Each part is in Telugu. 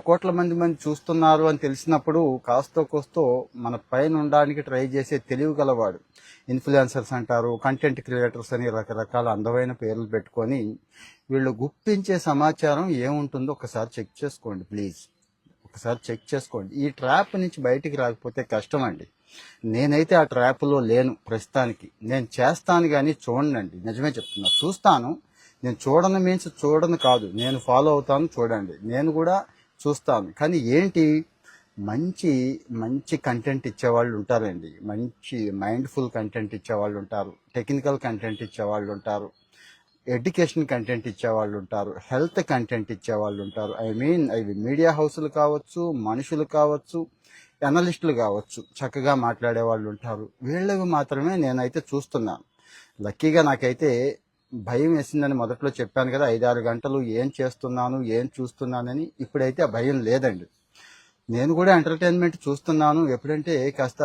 కోట్ల మంది చూస్తున్నారు అని తెలిసినప్పుడు కాస్తో కోస్తో మన పైన ఉండడానికి ట్రై చేసే తెలివి గలవాడు. ఇన్ఫ్లుయెన్సర్స్ అంటారు, కంటెంట్ క్రియేటర్స్ అని రకరకాల అందమైన పేర్లు పెట్టుకొని వీళ్ళు గుప్పించే సమాచారం ఏముంటుందో ఒకసారి చెక్ చేసుకోండి ప్లీజ్. ఒకసారి చెక్ చేసుకోండి. ఈ ట్రాప్ నుంచి బయటికి రాకపోతే కష్టం అండి. నేనైతే ఆ ట్రాప్లో లేను ప్రస్తుతానికి. నేను చేస్తాను కానీ చూడండి, నిజమే చెప్తున్నా, చూస్తాను. నేను చూడను మీన్స్ చూడను కాదు, నేను ఫాలో అవుతాను, చూడండి. నేను కూడా చూస్తాను. కానీ ఏంటి, మంచి మంచి కంటెంట్ ఇచ్చేవాళ్ళు ఉంటారండి. మంచి మైండ్ఫుల్ కంటెంట్ ఇచ్చేవాళ్ళు ఉంటారు, టెక్నికల్ కంటెంట్ ఇచ్చేవాళ్ళు ఉంటారు, ఎడ్యుకేషన్ కంటెంట్ ఇచ్చేవాళ్ళు ఉంటారు, హెల్త్ కంటెంట్ ఇచ్చేవాళ్ళు ఉంటారు. అవి మీడియా హౌస్లు కావచ్చు, మనుషులు కావచ్చు, అనలిస్టులు కావచ్చు, చక్కగా మాట్లాడే వాళ్ళు ఉంటారు. వీళ్ళవి మాత్రమే నేనైతే చూస్తున్నాను. లక్కీగా నాకైతే భయం వేసిందని మొదట్లో చెప్పాను కదా, 5-6 గంటలు ఏం చేస్తున్నాను ఏం చూస్తున్నానని. ఇప్పుడైతే ఆ భయం లేదండి. నేను కూడా ఎంటర్టైన్మెంట్ చూస్తున్నాను. ఎప్పుడంటే కాస్త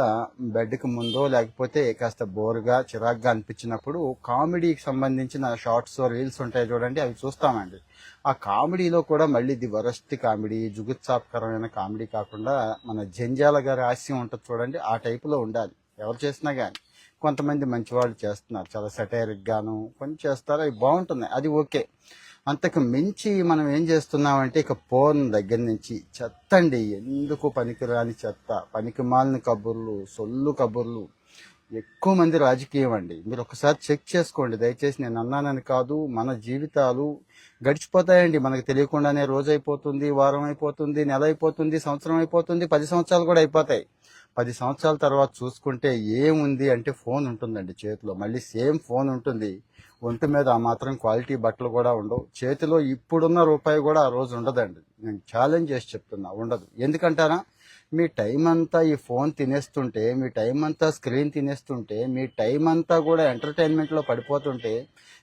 బెడ్కి ముందో లేకపోతే కాస్త బోర్గా చిరాగ్గా అనిపించినప్పుడు కామెడీకి సంబంధించిన షార్ట్స్ రీల్స్ ఉంటాయి చూడండి, అవి చూస్తామండి. ఆ కామెడీలో కూడా మళ్ళీ ది వరస్ట్ కామెడీ, జుగుత్సాపకరమైన కామెడీ కాకుండా మన జంజాల గారి హాస్యం ఉంటుంది చూడండి, ఆ టైపులో ఉండాలి ఎవరు చేసినా కానీ. కొంతమంది మంచి వాళ్ళు చేస్తున్నారు, చాలా సెటైరిక్ గాను కొంచెం చేస్తారు, అవి బాగుంటున్నాయి, అది ఓకే. అంతకు మించి మనం ఏం చేస్తున్నామంటే ఇక ఫోన్ దగ్గర నుంచి చెత్త అండి, ఎందుకు పనికిరాని చెత్త, పనికి మాలిన కబుర్లు, సొల్లు కబుర్లు. ఎక్కువ మంది రాజకీయం అండి. మీరు ఒకసారి చెక్ చేసుకోండి దయచేసి. నేను అన్నానని కాదు, మన జీవితాలు గడిచిపోతాయండి మనకు తెలియకుండానే. రోజు అయిపోతుంది, వారం అయిపోతుంది, నెల అయిపోతుంది, సంవత్సరం అయిపోతుంది, 10 సంవత్సరాలు కూడా అయిపోతాయి. 10 సంవత్సరాల తర్వాత చూసుకుంటే ఏముంది అంటే ఫోన్ ఉంటుందండి చేతిలో, మళ్ళీ సేమ్ ఫోన్ ఉంటుంది. ఒంటి మీద ఆ మాత్రం క్వాలిటీ బట్టలు కూడా ఉండవు. చేతిలో ఇప్పుడున్న రూపాయి కూడా ఆ రోజు ఉండదండి. నేను ఛాలెంజ్ చేసి చెప్తున్నా, ఉండదు. ఎందుకంటారా, మీ టైం అంతా ఈ ఫోన్ తినేస్తుంటే, మీ టైం అంతా స్క్రీన్ తినేస్తుంటే, మీ టైం అంతా కూడా ఎంటర్టైన్మెంట్లో పడిపోతుంటే,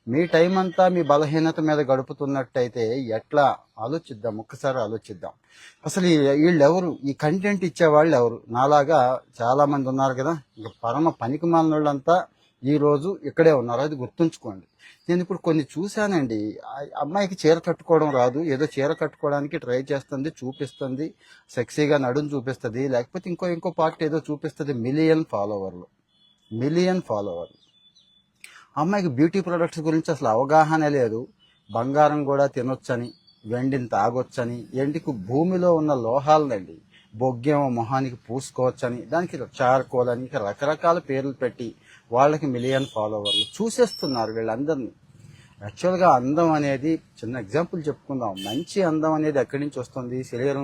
మీ టైం అంతా మీ బలహీనత మీద గడుపుతున్నట్టయితే ఎట్లా ఆలోచిద్దాం, ఒక్కసారి ఆలోచిద్దాం. అసలు వీళ్ళెవరు, ఈ కంటెంట్ ఇచ్చేవాళ్ళు ఎవరు? నాలాగా చాలా మంది ఉన్నారు కదా, ఇక పరమ పనికి మాలిన వాళ్ళంతా ఈరోజు ఇక్కడే ఉన్నారు, అది గుర్తుంచుకోండి. నేను ఇప్పుడు కొన్ని చూశానండి, అమ్మాయికి చీర కట్టుకోవడం రాదు, ఏదో చీర కట్టుకోవడానికి ట్రై చేస్తుంది, చూపిస్తుంది, సెక్సీగా నడుము చూపిస్తుంది, లేకపోతే ఇంకో పార్ట్ ఏదో చూపిస్తుంది. మిలియన్ ఫాలోవర్లు. అమ్మాయికి బ్యూటీ ప్రొడక్ట్స్ గురించి అసలు అవగాహన లేదు. బంగారం కూడా తినొచ్చని, వెండిని తాగొచ్చని, ఎండికి భూమిలో ఉన్న లోహాలనండి బొగ్గేమో మొహానికి పూసుకోవచ్చని, దానికి చార్కోల్ అని రకరకాల పేర్లు పెట్టి వాళ్ళకి మిలియన్ ఫాలోవర్లు చూసేస్తున్నారు వీళ్ళందరినీ. యాక్చువల్గా అందం అనేది, చిన్న ఎగ్జాంపుల్ చెప్పుకుందాం, మంచి అందం అనేది ఎక్కడి నుంచి వస్తుంది? శరీరం